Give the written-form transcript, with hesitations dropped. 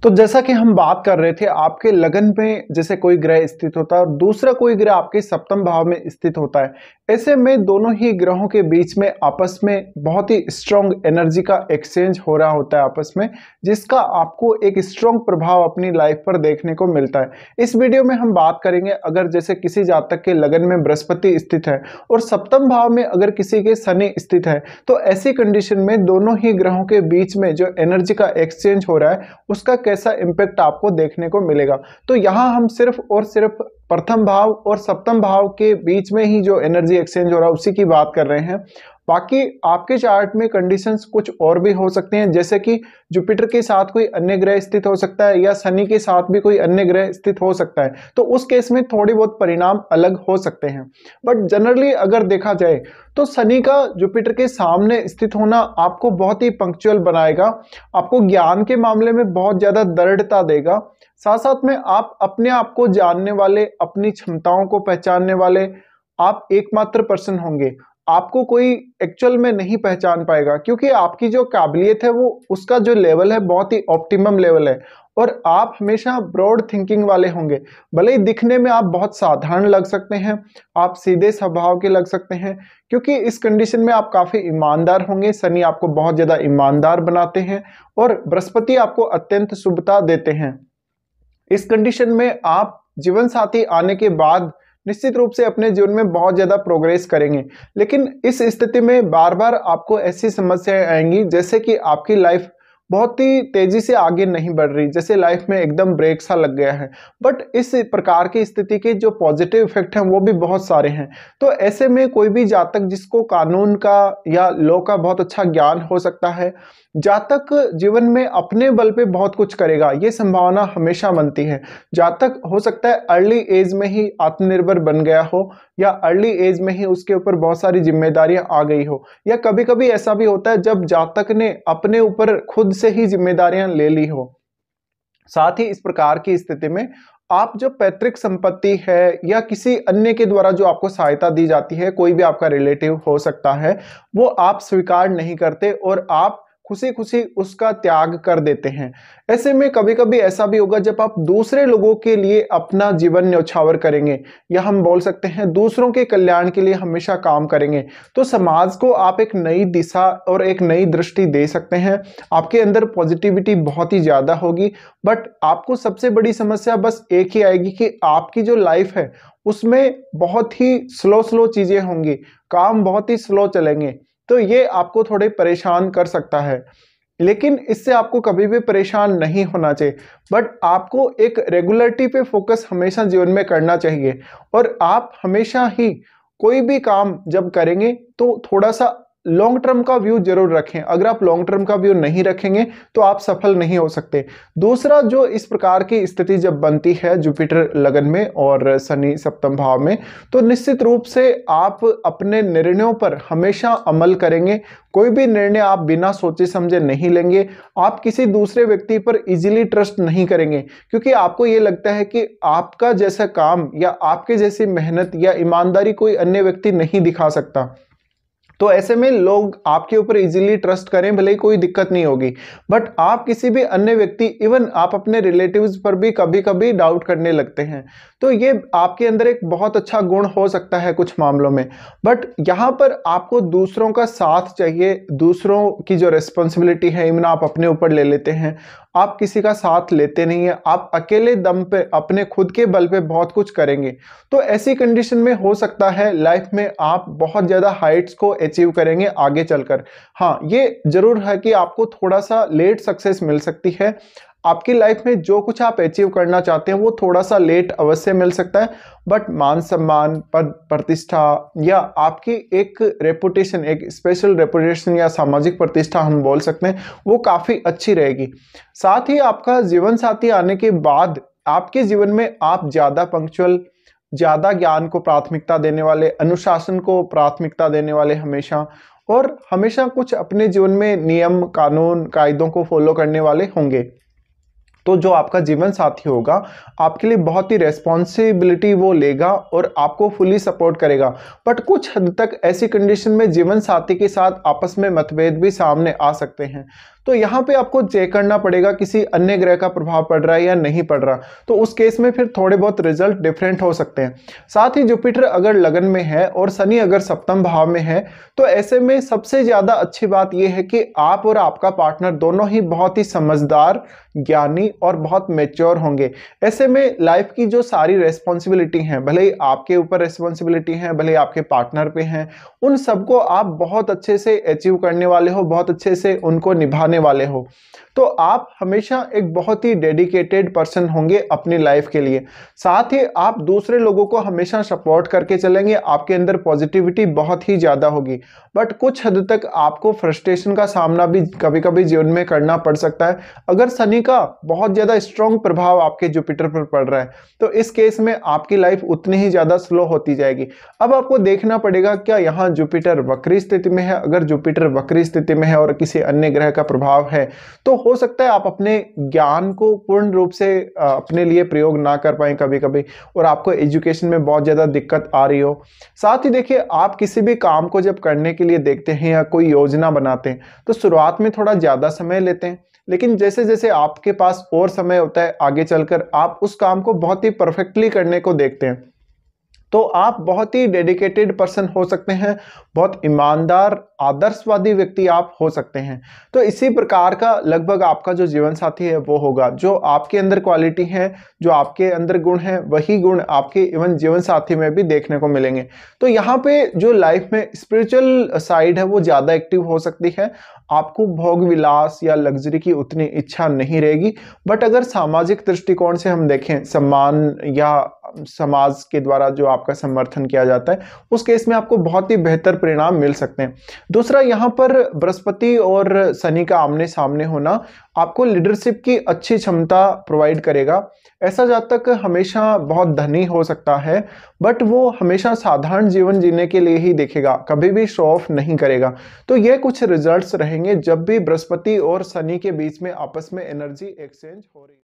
तो जैसा कि हम बात कर रहे थे, आपके लगन में जैसे कोई ग्रह स्थित होता है और दूसरा कोई ग्रह आपके सप्तम भाव में स्थित होता है। ऐसे में दोनों ही ग्रहों के बीच में आपस में बहुत ही स्ट्रॉन्ग एनर्जी का एक्सचेंज हो रहा होता है आपस में, जिसका आपको एक स्ट्रॉन्ग प्रभाव अपनी लाइफ पर देखने को मिलता है। इस वीडियो में हम बात करेंगे, अगर जैसे किसी जातक के लगन में बृहस्पति स्थित है और सप्तम भाव में अगर किसी के शनि स्थित है, तो ऐसी कंडीशन में दोनों ही ग्रहों के बीच में जो एनर्जी का एक्सचेंज हो रहा है उसका कैसा इंपैक्ट आपको देखने को मिलेगा। तो यहाँ हम सिर्फ और सिर्फ प्रथम भाव और सप्तम भाव के बीच में ही जो एनर्जी एक्सचेंज हो रहा है उसी की बात कर रहे हैं। बाकी आपके चार्ट में कंडीशंस कुछ और भी हो सकते हैं, जैसे कि जुपिटर के साथ कोई अन्य ग्रह स्थित हो सकता है या शनि के साथ भी कोई अन्य ग्रह स्थित हो सकता है, तो उस केस में थोड़ी बहुत परिणाम अलग हो सकते हैं। बट जनरली अगर देखा जाए तो शनि का जुपिटर के सामने स्थित होना आपको बहुत ही पंक्चुअल बनाएगा, आपको ज्ञान के मामले में बहुत ज्यादा दृढ़ता देगा। साथ साथ में आप अपने आप को जानने वाले, अपनी क्षमताओं को पहचानने वाले आप एकमात्र पर्सन होंगे। आपको कोई एक्चुअल में नहीं पहचान पाएगा, क्योंकि आपकी जो काबिलियत है वो उसका जो लेवल है बहुत ही ऑप्टिमम लेवल है और आप हमेशा ब्रॉड थिंकिंग वाले होंगे। भले ही दिखने में आप बहुत साधारण लग सकते हैं, आप सीधे स्वभाव के लग सकते हैं, क्योंकि इस कंडीशन में आप काफी ईमानदार होंगे। शनि आपको बहुत ज्यादा ईमानदार बनाते हैं और बृहस्पति आपको अत्यंत शुभता देते हैं। इस कंडीशन में आप जीवन साथी आने के बाद निश्चित रूप से अपने जीवन में बहुत ज्यादा प्रोग्रेस करेंगे, लेकिन इस स्थिति में बार बार आपको ऐसी समस्याएं आएंगी जैसे कि आपकी लाइफ बहुत ही तेजी से आगे नहीं बढ़ रही, जैसे लाइफ में एकदम ब्रेक सा लग गया है। बट इस प्रकार की स्थिति के जो पॉजिटिव इफेक्ट हैं वो भी बहुत सारे हैं। तो ऐसे में कोई भी जातक जिसको कानून का या लॉ का बहुत अच्छा ज्ञान हो सकता है, जातक जीवन में अपने बल पे बहुत कुछ करेगा, ये संभावना हमेशा बनती है। जातक हो सकता है अर्ली एज में ही आत्मनिर्भर बन गया हो, या अर्ली एज में ही उसके ऊपर बहुत सारी जिम्मेदारियां आ गई हो, या कभी कभी ऐसा भी होता है जब जातक ने अपने ऊपर खुद से ही जिम्मेदारियां ले ली हो। साथ ही इस प्रकार की स्थिति में आप जो पैतृक संपत्ति है या किसी अन्य के द्वारा जो आपको सहायता दी जाती है, कोई भी आपका रिलेटिव हो सकता है, वो आप स्वीकार नहीं करते और आप खुशी खुशी उसका त्याग कर देते हैं। ऐसे में कभी कभी ऐसा भी होगा जब आप दूसरे लोगों के लिए अपना जीवन न्यौछावर करेंगे, या हम बोल सकते हैं दूसरों के कल्याण के लिए हमेशा काम करेंगे, तो समाज को आप एक नई दिशा और एक नई दृष्टि दे सकते हैं। आपके अंदर पॉजिटिविटी बहुत ही ज्यादा होगी। बट आपको सबसे बड़ी समस्या बस एक ही आएगी कि आपकी जो लाइफ है उसमें बहुत ही स्लो चीजें होंगी, काम बहुत ही स्लो चलेंगे, तो ये आपको थोड़े परेशान कर सकता है। लेकिन इससे आपको कभी भी परेशान नहीं होना चाहिए, बट आपको एक रेगुलरिटी पे फोकस हमेशा जीवन में करना चाहिए। और आप हमेशा ही कोई भी काम जब करेंगे तो थोड़ा सा लॉन्ग टर्म का व्यू जरूर रखें। अगर आप लॉन्ग टर्म का व्यू नहीं रखेंगे तो आप सफल नहीं हो सकते। दूसरा, जो इस प्रकार की स्थिति जब बनती है जुपिटर लगन में और शनि सप्तम भाव में, तो निश्चित रूप से आप अपने निर्णयों पर हमेशा अमल करेंगे। कोई भी निर्णय आप बिना सोचे समझे नहीं लेंगे। आप किसी दूसरे व्यक्ति पर इजीली ट्रस्ट नहीं करेंगे, क्योंकि आपको ये लगता है कि आपका जैसा काम या आपके जैसी मेहनत या ईमानदारी कोई अन्य व्यक्ति नहीं दिखा सकता। तो ऐसे में लोग आपके ऊपर इजीली ट्रस्ट करें, भले ही कोई दिक्कत नहीं होगी। बट आप किसी भी अन्य व्यक्ति, इवन आप अपने रिलेटिव्स पर भी कभी कभी डाउट करने लगते हैं। तो ये आपके अंदर एक बहुत अच्छा गुण हो सकता है कुछ मामलों में। बट यहाँ पर आपको दूसरों का साथ चाहिए, दूसरों की जो रिस्पॉन्सिबिलिटी है इवन आप अपने ऊपर ले लेते हैं, आप किसी का साथ लेते नहीं है, आप अकेले दम पे अपने खुद के बल पे बहुत कुछ करेंगे। तो ऐसी कंडीशन में हो सकता है लाइफ में आप बहुत ज्यादा हाइट्स को अचीव करेंगे आगे चलकर। हाँ, ये जरूर है कि आपको थोड़ा सा लेट सक्सेस मिल सकती है। आपकी लाइफ में जो कुछ आप अचीव करना चाहते हैं वो थोड़ा सा लेट अवश्य मिल सकता है, बट मान सम्मान, पद प्रतिष्ठा या आपकी एक रेपुटेशन, एक स्पेशल रेपुटेशन या सामाजिक प्रतिष्ठा हम बोल सकते हैं, वो काफी अच्छी रहेगी। साथ ही आपका जीवन साथी आने के बाद आपके जीवन में आप ज्यादा पंक्चुअल, ज्यादा ज्ञान को प्राथमिकता देने वाले, अनुशासन को प्राथमिकता देने वाले हमेशा, और हमेशा कुछ अपने जीवन में नियम, कानून, कायदों को फॉलो करने वाले होंगे। तो जो आपका जीवन साथी होगा आपके लिए बहुत ही रेस्पॉन्सिबिलिटी वो लेगा और आपको फुली सपोर्ट करेगा। बट कुछ हद तक ऐसी कंडीशन में जीवन साथी के साथ आपस में मतभेद भी सामने आ सकते हैं। तो यहाँ पे आपको चेक करना पड़ेगा किसी अन्य ग्रह का प्रभाव पड़ रहा है या नहीं पड़ रहा, तो उस केस में फिर थोड़े बहुत रिजल्ट डिफरेंट हो सकते हैं। साथ ही जुपिटर अगर लगन में है और शनि अगर सप्तम भाव में है, तो ऐसे में सबसे ज्यादा अच्छी बात यह है कि आप और आपका पार्टनर दोनों ही बहुत ही समझदार, ज्ञानी और बहुत मैच्योर होंगे। ऐसे में लाइफ की जो सारी रेस्पॉन्सिबिलिटी हैं, भले ही आपके ऊपर रेस्पॉन्सिबिलिटी है, भले ही आपके पार्टनर पे हैं, उन सबको आप बहुत अच्छे से अचीव करने वाले हो, बहुत अच्छे से उनको निभाने वाले हो। तो आप हमेशा एक बहुत ही डेडिकेटेड पर्सन होंगे अपनी लाइफ के लिए। साथ ही आप दूसरे लोगों को हमेशा सपोर्ट करके चलेंगे, आपके अंदर पॉजिटिविटी बहुत ही ज्यादा होगी। बट कुछ हद तक आपको फ्रस्ट्रेशन का सामना भी कभी कभी जीवन में करना पड़ सकता है अगर शनि का बहुत ज्यादा स्ट्रॉन्ग प्रभाव आपके जुपिटर पर पड़ रहा है। तो इस केस में आपकी लाइफ उतनी ही ज्यादा स्लो होती जाएगी। अब आपको देखना पड़ेगा क्या यहाँ जुपिटर वक्री स्थिति में है। अगर जुपिटर वक्री स्थिति में है और किसी अन्य ग्रह का प्रभाव है, तो हो सकता है आप अपने ज्ञान को पूर्ण रूप से अपने लिए प्रयोग ना कर पाए कभी कभी, और आपको एजुकेशन में बहुत ज्यादा दिक्कत आ रही हो। साथ ही देखिए, आप किसी भी काम को जब करने के लिए देखते हैं या कोई योजना बनाते हैं, तो शुरुआत में थोड़ा ज्यादा समय लेते हैं, लेकिन जैसे जैसे आपके पास और समय होता है आगे चलकर आप उस काम को बहुत ही परफेक्टली करने को देखते हैं। तो आप बहुत ही डेडिकेटेड पर्सन हो सकते हैं, बहुत ईमानदार, आदर्शवादी व्यक्ति आप हो सकते हैं। तो इसी प्रकार का लगभग आपका जो जीवन साथी है वो होगा। जो आपके अंदर क्वालिटी है, जो आपके अंदर गुण है, वही गुण आपके इवन जीवन साथी में भी देखने को मिलेंगे। तो यहाँ पे जो लाइफ में स्पिरिचुअल साइड है वो ज्यादा एक्टिव हो सकती है। आपको भोग विलास या लग्जरी की उतनी इच्छा नहीं रहेगी। बट अगर सामाजिक दृष्टिकोण से हम देखें, सम्मान या समाज के द्वारा जो आपका समर्थन किया जाता है, उस केस में आपको बहुत ही बेहतर परिणाम मिल सकते हैं। दूसरा, यहाँ पर बृहस्पति और शनि का आमने सामने होना आपको लीडरशिप की अच्छी क्षमता प्रोवाइड करेगा। ऐसा जातक हमेशा बहुत धनी हो सकता है, बट वो हमेशा साधारण जीवन जीने के लिए ही देखेगा, कभी भी शो ऑफ नहीं करेगा। तो ये कुछ रिजल्ट्स रहेंगे जब भी बृहस्पति और शनि के बीच में आपस में एनर्जी एक्सचेंज हो रही है।